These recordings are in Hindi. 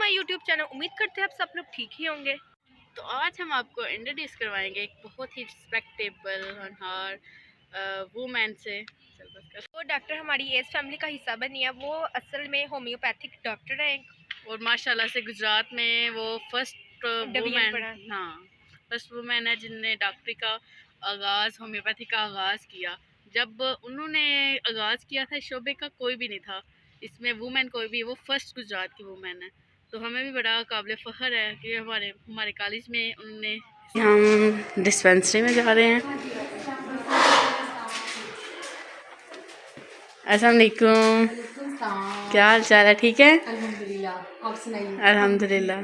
My YouTube channel. उम्मीद करते हैं आप सब लोग ठीक ही होंगे। तो आज हम आपको इंट्रोड्यूस करवाएंगे एक बहुत ही रिस्पेक्टेबल और वुमेन से। वो डॉक्टर हमारी एज फैमिली का हिस्सा बनी है। वो असल में होम्योपैथिक डॉक्टर है और माशाल्लाह से गुजरात में वो फर्स्ट वुमेन है जिनने डॉक्टरी का आगाज़, होम्योपैथी का आगाज़ किया। जब उन्होंने आगाज़ किया था शोबे का कोई भी नहीं था, इसमें वुमेन कोई भी, वो फर्स्ट गुजरात की वुमेन है। तो हमें भी बड़ा काबिल फ़ख्र है कि हमारे कॉलेज में उन्होंने। हम डिस्पेंसरी में जा रहे हैं। अस्सलाम वालेकुम, क्या हाल चाल है? ठीक है अल्हम्दुलिल्लाह, आप सुनाइए। अल्हम्दुलिल्लाह,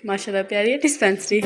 माशाल्लाह प्यारी है डिस्पेंसरी।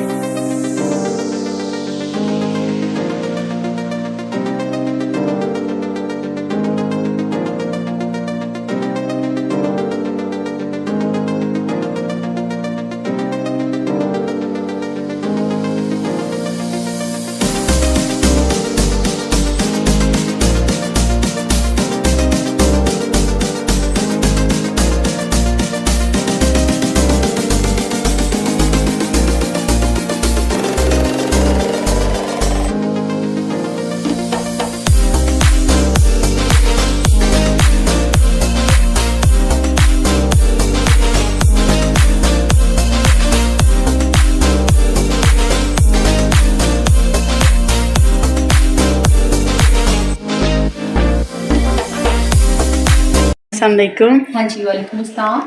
अस्सलामुअलैकुम। हाँ जी, वालेकुम अस्सलाम।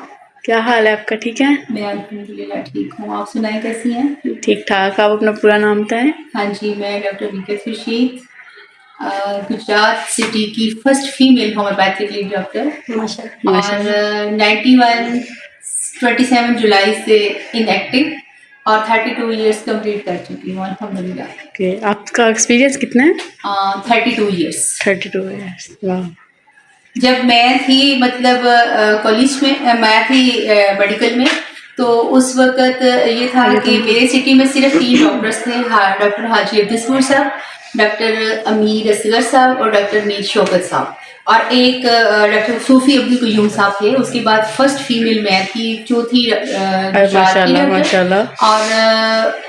क्या हाल है आपका? ठीक है? मैं अल्हम्दुलिल्लाह ठीक हूँ, आप सुनाएं कैसी हैं? ठीक ठाक। आप अपना पूरा नाम बताएं। हाँ जी, मैं डॉक्टर विकेट खुर्शीद, गुजरात सिटी की first female homeopathic lead doctor और 27 जुलाई से इनएक्टिव और 32 इयर्स कंप्लीट कर चुकी हूँ अल्हम्दुलिल्लाह। ओके, आपका एक्सपीरियंस कितना है? 32 इयर्स। 32 इयर्स। वाह। जब मैं थी मतलब कॉलेज में, मैं थी मेडिकल में, तो उस वक्त ये था कि मेरे सिटी में सिर्फ 3 डॉक्टर्स थे। डॉक्टर हाजी अब्दुल साहब, डॉक्टर अमीर असगर साहब और डॉक्टर मीर शौकत साहब, और एक डॉक्टर सूफी अब्दुल कयूम साहब थे। उसके बाद फर्स्ट फीमेल मैं थी, चौथी माशाल्लाह। और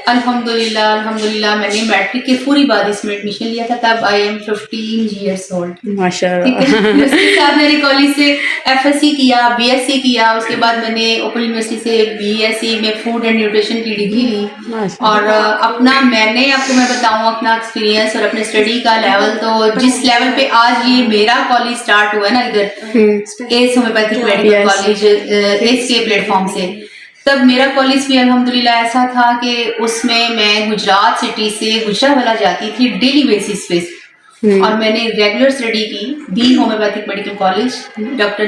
अल्हम्दुलिल्लाह मैंने मैट्रिक के पूरी बाद इसमें एडमिशन लिया था। तब आई एम 15 इयर्स ओल्ड। माशाल्लाह। उसके साथ मैंने कॉलेज से एफएससी किया, बीएससी किया। उसके बाद मैंने ओपन यूनिवर्सिटी से बीएससी में फूड एंड न्यूट्रिशन की डिग्री ली। और अपना मैंने आपको मैं बताऊं अपना एक्सपीरियंस और अपने स्टडी का लेवल, तो जिस लेवल पे आज ये मेरा कॉलेज स्टार्ट हुआ है ना, इधर S homeopathic medical college S के प्लेटफॉर्म से, तब मेरा कॉलेज भी अल्हम्दुलिल्लाह ऐसा था कि उसमें मैं गुजरात सिटी से गुजरावाला जाती थी डेली बेसिस पे। और मैंने रेगुलर स्टडी की the homeopathic medical college. Doctor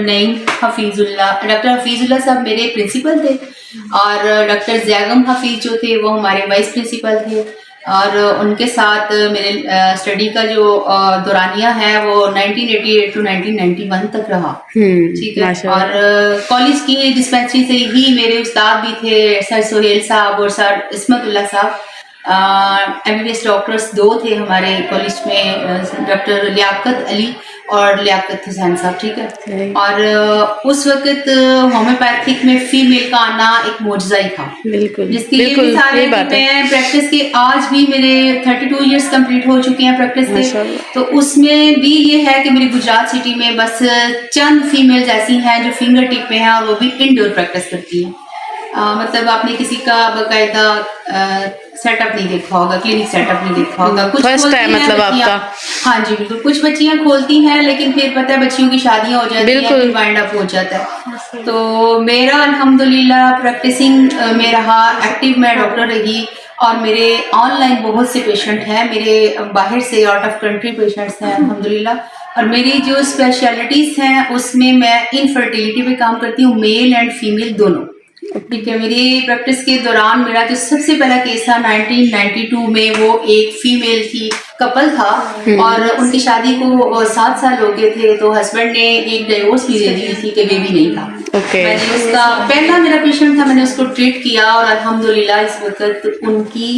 doctor Hafeezullah sahab मेरे प्रिंसिपल थे और डॉक्टर जैगम हफीज जो थे वो हमारे वाइस प्रिंसिपल थे। और उनके साथ मेरे स्टडी का जो दौरानिया है वो 1988 टू 1991 तक रहा। ठीक है। और कॉलेज की डिस्पेंसरी से ही मेरे उस्ताद भी थे, सर सोहेल साहब और सर इस्मतुल्लाह साहब। MBBS डॉक्टर्स 2 थे हमारे कॉलेज में, डॉक्टर लियाकत अली और लियाकत हुसैन साहब। ठीक है। और उस वक्त होम्योपैथिक में फीमेल का आना एक मौजज़ा ही था। बिल्कुल, जिसकी ये मिसाल है कि मैं प्रैक्टिस के आज भी मेरे 32 इयर्स कंप्लीट हो चुके हैं प्रैक्टिस के। तो उसमें भी ये है कि मेरी गुजरात सिटी में बस चंद फीमेल्स ऐसी हैं जो फिंगर टिप पे हैं और वो भी इंडोर प्रैक्टिस करती हैं। मतलब आपने किसी का बाकायदा सेटअप नहीं देखा होगा, क्लिनिक सेटअप नहीं देखा होगा। कुछ फर्स्ट है मतलब आपका? हाँ जी बिल्कुल। कुछ बच्चियां खोलती हैं लेकिन फिर पता है बच्चियों की शादियां हो जाती हैं, फिर वाइंड अप हो जाता है। तो मेरा अल्हम्दुलिल्लाह प्रैक्टिसिंग में रहा, एक्टिव मैं डॉक्टर रही। और मेरे ऑनलाइन बहुत से पेशेंट हैं, मेरे बाहर से आउट ऑफ कंट्री पेशेंट्स हैं अल्हम्दुलिल्लाह। और मेरी जो स्पेशलिटीज़ हैं उसमें मैं इनफर्टिलिटी पे काम करती हूँ, मेल एंड फीमेल दोनों। ठीक है। मेरी प्रैक्टिस के दौरान मेरा जो सबसे पहला केस था 1992 में, वो एक फीमेल थी, कपल था और उनकी शादी को 7 साल हो गए थे। तो हस्बैंड ने एक डिवोर्स भी दे दी थी कि बेबी नहीं था। मैंने उसका पहला मेरा पेशेंट था, मैंने उसको ट्रीट किया और अल्हम्दुलिल्लाह इस वक्त उनकी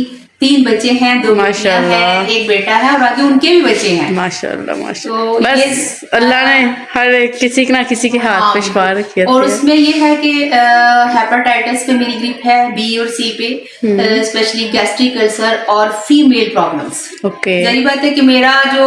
3 बच्चे हैं, 2 बेटियां माशाल्लाह। हैं, 1 बेटा है और आगे उनके भी बच्चे हैं। माशाल्लाह तो माशाल्लाह। बस अल्लाह ने हर किसी ना किसी के हाथ पे शिफा रखी है। और उसमें ये है कि हेपेटाइटिस पे मेरी ग्रिप है, बी और सी पे, स्पेशली गैस्ट्रिक अल्सर और फीमेल प्रॉब्लम्स। ओके, जाहिर बात है कि मेरा जो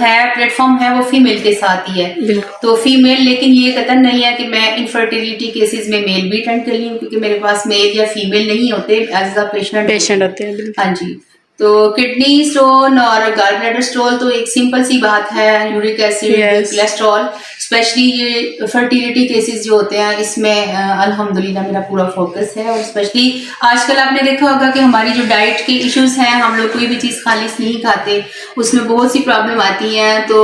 है प्लेटफॉर्म है वो फीमेल के साथ ही है, बिल्कुल। तो फीमेल, लेकिन ये कतन नहीं है कि मैं इनफर्टिलिटी केसेस में मेल भी अटेंड कर रही हूँ, क्योंकि मेरे पास मेल या फीमेल नहीं होते एज अ पेशेंट होते हैं, बिल्कुल। हाँ जी। तो किडनी स्टोन और गॉल ब्लैडर स्टोन तो एक सिंपल सी बात है, uric acid, Yes. Cholesterol, specially ये फर्टिलिटी केसेस जो होते हैं इसमें अल्हम्दुलिल्लाह मेरा पूरा फोकस है। और स्पेशली आजकल आपने देखा होगा कि हमारी जो डाइट के इश्यूज हैं, हम लोग कोई भी चीज़ खालिश नहीं खाते, उसमें बहुत सी प्रॉब्लम आती हैं। तो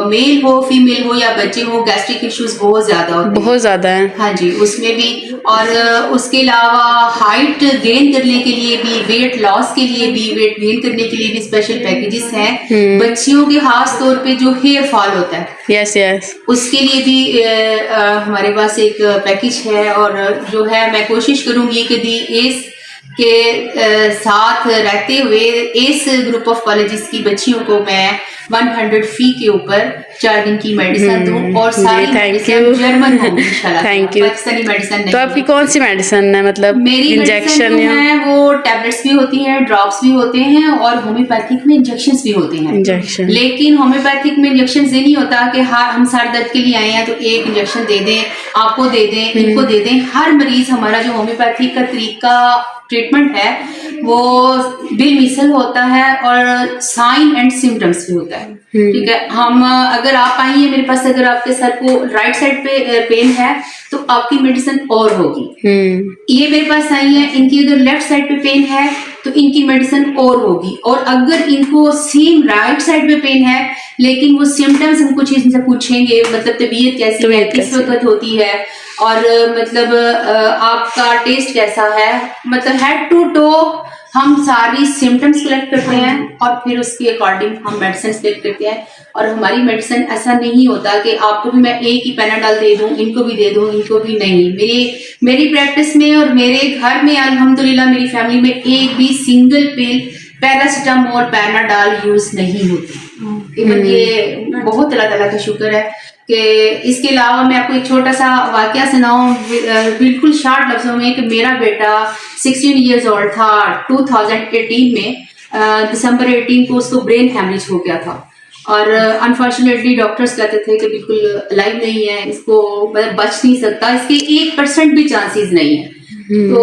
मेल हो फीमेल हो या बच्चे हो, गैस्ट्रिक इश्यूज बहुत ज़्यादा होते हैं, बहुत ज़्यादा है। हाँ जी, उसमें भी। और उसके अलावा हाइट गेन करने के लिए भी, वेट लॉस के लिए भी, वेट गेन करने के लिए भी स्पेशल पैकेजेस हैं। बच्चियों के खास तौर पे जो हेयर फॉल होता है, यस यस, उसके लिए भी हमारे पास एक पैकेज है। और जो है मैं कोशिश करूंगी कि दी एस के साथ रहते हुए इस ग्रुप ऑफ कॉलेजेस की बच्चियों को मैं 100 फी के ऊपर 4 दिन की मेडिसिन दूं और सारी थैंक मेडिसिन यू। जर्मन होंगी इंशाल्लाह। Thank you. पाकिस्तानी मेडिसिन नहीं तो आपकी है। कौन सी मेडिसिन है, मतलब मेरी इंजेक्शन मेडिसिन जो या है वो टैबलेट्स भी होती हैं, ड्रॉप्स भी होते हैं और होम्योपैथिक में इंजेक्शंस भी होते हैं। इंजेक्शन? लेकिन होम्योपैथिक में इंजेक्शन ये नहीं होता कि हाँ हम सर दर्द के लिए आए हैं तो एक इंजेक्शन दे दें, आपको दे दें, इनको दे दें। हर मरीज, हमारा जो होम्योपैथिक का तरीका ट्रीटमेंट है वो बिल मिसल होता है और साइन एंड सिम्टम्स भी होता है। ठीक है, हम अगर आप आई हैं मेरे पास, अगर आपके सर को राइट साइड पे पेन है तो आपकी मेडिसिन और होगी। ये मेरे पास आई है, इनकी अगर लेफ्ट साइड पे पेन है तो इनकी मेडिसिन और होगी। और अगर इनको सेम राइट साइड पे पेन है लेकिन वो सिम्टम्स हम कुछ इनसे पूछेंगे, मतलब तबीयत कैसी है, किस वक्त होती है, और मतलब आपका टेस्ट कैसा है, मतलब हेड टू टो हम सारी सिम्टम्स कलेक्ट करते हैं और फिर उसके अकॉर्डिंग हम मेडिसिन कलेक्ट करते हैं। और हमारी मेडिसिन ऐसा नहीं होता कि आपको भी मैं एक ही पैनाडॉल दे दूं, इनको भी दे दूं, इनको भी नहीं। मेरी प्रैक्टिस में और मेरे घर में अल्हम्दुलिल्लाह मेरी फैमिली में एक भी सिंगल पिल पैरासीटामोल पैनाडॉल यूज नहीं होती। इवन ये बहुत अल्लाह ताला का शुक्र है कि इसके अलावा मैं आपको एक छोटा सा वाकया सुनाऊं बिल्कुल शॉर्ट लफ्जों में, कि मेरा बेटा 16 इयर्स ओल्ड था 2018 में, दिसंबर 18 को उसको ब्रेन हैमरेज हो गया था। और अनफॉर्चुनेटली डॉक्टर्स कहते थे कि बिल्कुल अलाइव नहीं है, इसको मतलब बच नहीं सकता, इसके 1% भी चांसेस नहीं है। तो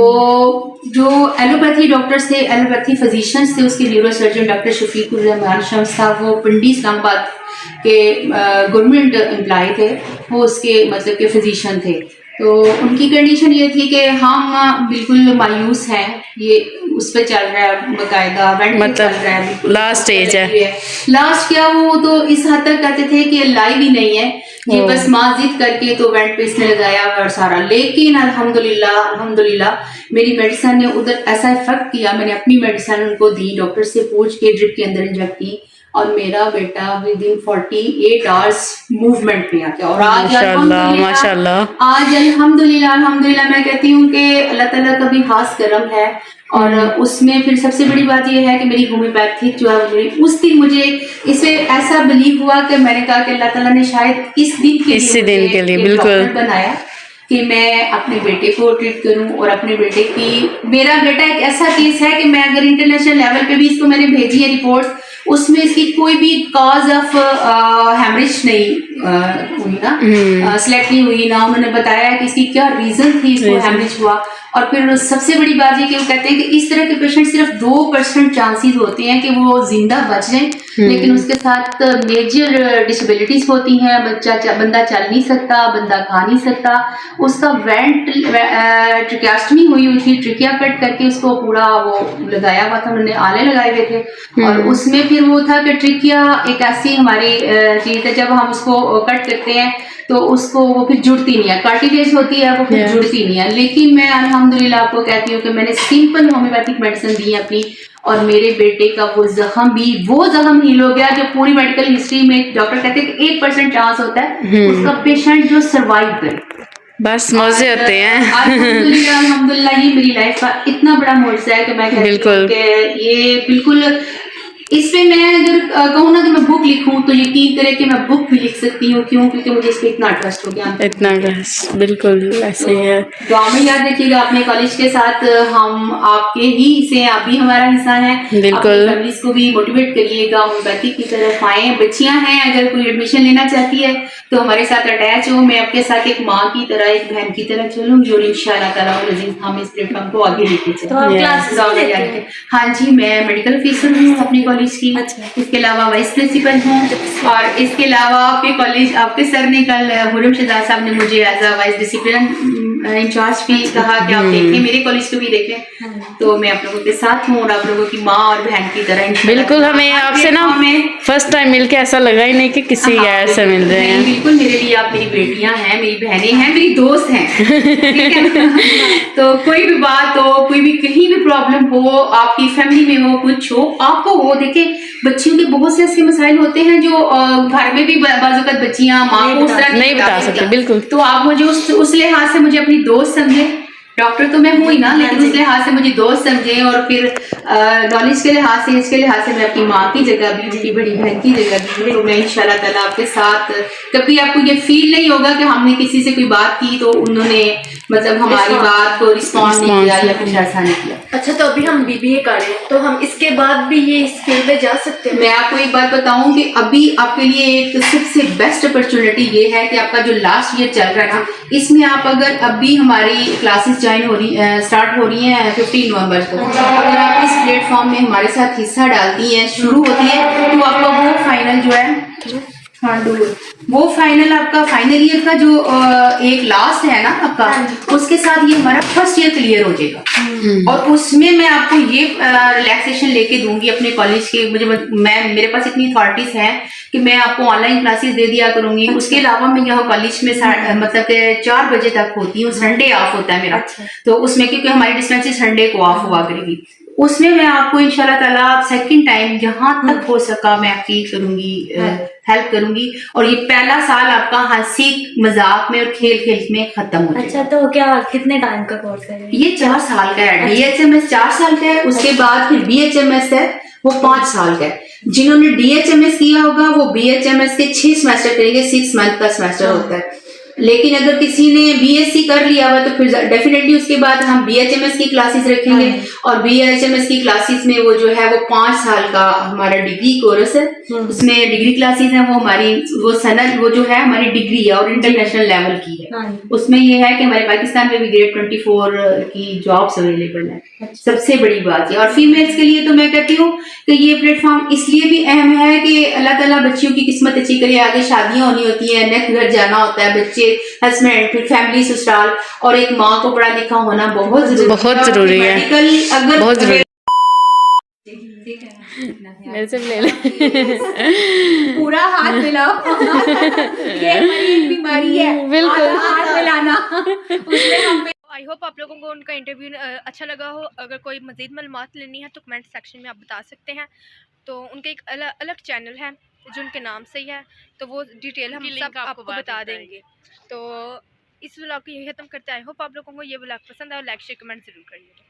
जो एलोपैथी डॉक्टर्स थे, एलोपैथी फिजिशियंस थे, उसके न्यूरोसर्जन डॉक्टर शफीकुर रहमान शम्स साहब, वो पिंडी इस्लामाबाद के गवर्नमेंट एम्प्लॉय थे, वो उसके मतलब के फिजिशियन थे। तो उनकी कंडीशन ये थी कि हम बिल्कुल मायूस हैं, ये उस पे चल रहा है बकायदा, मतलब चल रहा है, लास्ट स्टेज है। लास्ट क्या, वो तो इस हद तक कहते थे कि लाइव ही नहीं है, ये बस माँ जिद करके तो वेंट पे इसने लगाया और सारा। लेकिन अल्हम्दुलिल्लाह मेरी मेडिसिन ने उधर ऐसा इफेक्ट किया, मैंने अपनी मेडिसिन उनको दी, डॉक्टर से पूछ के ड्रिप के अंदर इंजेक्ट की, और मेरा बेटा विद इन 48 आवर्स मूवमेंट में आ गया। और आज माशाल्लाह आज अल्हम्दुलिल्लाह मैं कहती हूँ कि अल्लाह ताला का भी खास करम है। और उसमें फिर सबसे बड़ी बात यह है कि मेरी होम्योपैथिक जो है, उस दिन मुझे इसे ऐसा बिलीव हुआ कि मैंने कहा कि अल्लाह ताला ने शायद इस दिन के लिए बिल्कुल बनाया कि मैं अपने बेटे को ट्रीट करूं। और अपने बेटे की, मेरा बेटा एक ऐसा केस है कि मैं अगर इंटरनेशनल लेवल पे भी इसको मैंने भेजी है रिपोर्ट्स, उसमें इसकी कोई भी कॉज ऑफ हेमरेज नहीं हुई ना, सिलेक्ट नहीं हुई ना, उन्होंने बताया कि इसकी क्या रीजन थी इसको हेमरेज हुआ। और फिर सबसे बड़ी बात ये कि वो कहते हैं कि इस तरह के पेशेंट सिर्फ 2% चांसेस होते हैं कि वो जिंदा बच जाएं, लेकिन उसके साथ मेजर डिसेबिलिटीज होती हैं, बंदा चल नहीं सकता, बंदा खा नहीं सकता। उसका ट्रिकियास्टमी हुई थी, ट्रिकिया कट करके उसको पूरा वो लगाया हुआ था, उन्होंने आले लगाए हुए थे। और उसमें फिर वो था कि ट्रिकिया एक ऐसी हमारी चीज है, जब हम उसको कट करते हैं तो उसको वो फिर जुड़ती नहीं है, कार्टिलेज होती है वो फिर जुड़ती नहीं है। लेकिन मैं अल्हम्दुलिल्लाह आपको कहती हूँ कि मैंने सिंपल होम्योपैथिक मेडिसिन दी अपनी, और मेरे बेटे का वो जख्म हील हो गया जो पूरी मेडिकल हिस्ट्री में डॉक्टर कहते हैं कि 1% चांस होता है उसका पेशेंट जो सर्वाइव करे। बस मौजे होते हैं। अल्हम्दुलिल्लाह अल्हम्दुलिल्लाह, ये मेरी लाइफ का इतना बड़ा मोर्चा है कि मैं कहती हूँ बिल्कुल। कि ये बिल्कुल इसमें मैं अगर कहूँ ना कि मैं बुक लिखूँ तो यकीन करें कि मैं बुक भी लिख सकती हूँ। क्यों? क्योंकि मुझे इस पे इतना ट्रस्ट हो गया। इतना बस बिल्कुल ऐसे ही है। दुआ में याद रखिएगा अपने कॉलेज के साथ, हम आपके ही हिस्से हैं, आप भी हमारा हिस्सा हैं। बिल्कुल। फैमिलीज को भी मोटिवेट करिएगा, होम्योपैथी की तरफ आए। बच्चियां हैं, अगर कोई एडमिशन लेना चाहती है तो हमारे साथ अटैच हो। मैं आपके साथ एक माँ की तरह, एक बहन की तरह चलूंगी और इंशाल्लाह ताला हम इस प्लेटफॉर्म को आगे लेके चलेंगे। हाँ जी, मैं मेडिकल ऑफिसर हूँ अपने कॉलेज की। इसके अलावा वाइस प्रिंसिपल हूँ। और इसके अलावा आपके कॉलेज, आपके सर ने कल, हुरम शहजाद साहब ने मुझे as a vice discipline in-charge भी कहा कि आप देखें, मेरे कॉलेज को भी देखें। तो मैं आप लोगों के साथ हूँ और आप लोगों की माँ और बहन की तरह इंशाल्लाह। बिल्कुल, हमें आपसे ना फर्स्ट टाइम मिलके ऐसा लगा ही नहीं कि किसी गैर से मिल रहे हैं। बिल्कुल, मेरे लिए आप मेरी बेटियां हैं, मेरी बहनें हैं, मेरी दोस्त हैं। ठीक है ना? तो कोई भी बात हो, कोई भी कहीं भी प्रॉब्लम हो, आपकी फैमिली में हो, कुछ हो, आपको हो, देखिए बच्चियों के बहुत से ऐसे मसाइल होते हैं जो घर में भी बाज़ बच्चियां माँ को उस तरह नहीं बता सकते। बिल्कुल। तो आप मुझे उस लिहाज से मुझे अपनी दोस्त समझे। डॉक्टर तो मैं हूँ ही ना, लेकिन उस लिहाज से मुझे दोस्त समझे। और फिर नॉलेज के लिहाज से, इसके लिहाज से मैं अपनी माँ की जगह भी, उसकी बड़ी बहन की जगह भी। तो मैं इंशाल्लाह ताला आपके साथ, कभी आपको ये फील नहीं होगा कि हमने किसी से कोई बात की तो उन्होंने मतलब हमारी बात को रिस्पॉन्ड नहीं किया या कुछ ऐसा नहीं किया। अच्छा, तो अभी हम बीबीए कर रहे हैं, तो हम इसके बाद भी ये इस फील्ड में जा सकते हैं? मैं आपको एक बात बताऊं कि अभी आपके लिए एक सबसे बेस्ट अपॉर्चुनिटी ये है कि आपका जो लास्ट ईयर चल रहा है ना, इसमें आप अगर अभी हमारी क्लासेस ज्वाइन हो रही स्टार्ट हो रही हैं 15 नवंबर को, अगर आप इस प्लेटफॉर्म में हमारे साथ हिस्सा डालती हैं, शुरू होती है, तो आपका वो फाइनल जो है, वो फाइनल आपका फाइनल ईयर का जो एक लास्ट है ना आपका, उसके साथ ये हमारा फर्स्ट ईयर क्लियर हो जाएगा। और उसमें मैं आपको ये रिलैक्सेशन लेके दूंगी अपने कॉलेज के, मेरे पास इतनी अथॉरिटीज हैं कि मैं आपको ऑनलाइन क्लासेस दे दिया करूंगी। उसके अलावा मैं यहाँ कॉलेज में मतलब के 4 बजे तक होती हूँ, संडे ऑफ होता है मेरा। तो उसमें क्योंकि हमारी डिस्पेंसरी संडे को ऑफ हुआ करेगी, उसमें मैं आपको इंशाल्लाह ताला सेकंड टाइम जहां तक हो सका मैं आपकी करूंगी, हेल्प करूंगी। और ये पहला साल आपका हंसी मजाक में और खेल खेल में खत्म हो जाएगा। अच्छा, तो क्या कितने टाइम का कोर्स है ये 4 साल का है। DHMS 4 साल का है। उसके बाद फिर BHMS है, वो 5 साल का है। जिन्होंने DHMS किया होगा वो BHMS के 6 सेमेस्टर करेंगे, 6 मंथ का सेमेस्टर होता है। लेकिन अगर किसी ने BSc कर लिया हुआ तो फिर डेफिनेटली उसके बाद हम BHMS की क्लासेस रखेंगे। और BHMS की क्लासेस में वो जो है वो 5 साल का हमारा डिग्री कोर्स है। उसमें डिग्री क्लासेस हैं, वो हमारी वो सनद वो जो है हमारी डिग्री है और इंटरनेशनल लेवल की है। उसमें ये है कि हमारे पाकिस्तान में भी ग्रेड 24 की जॉब्स अवेलेबल है। सबसे बड़ी बात है। और फीमेल्स के लिए तो मैं कहती हूँ कि ये प्लेटफॉर्म इसलिए भी अहम है कि अल्लाह ताला बच्चियों की किस्मत अच्छी करे। आगे शादियां होनी होती है, नेक्स्ट घर जाना होता है, बच्चे, हस्बैंड, फिर फैमिली, ससुराल, और एक माँ को पढ़ा लिखा होना बहुत जरूरी है। अगर बहुत जरूरी। मेरे से ले ले। पूरा हाथ मिलाओ। ये हमारी एक बीमारी है, बिल्कुल। हाथ मिलाना। उसमें हम आई होप आप लोगों को उनका इंटरव्यू अच्छा लगा हो। अगर कोई मज़ीद मालूमात लेनी है तो कमेंट सेक्शन में आप बता सकते हैं। तो उनका एक अलग चैनल है जो उनके नाम से ही है, तो वो डिटेल हम सब आपको बता देंगे। तो इस व्लॉग को यही ख़त्म करते हैं। आई होप आप लोगों को ये व्लॉग पसंद आए। लाइक शेयर कमेंट ज़रूर करिएगा।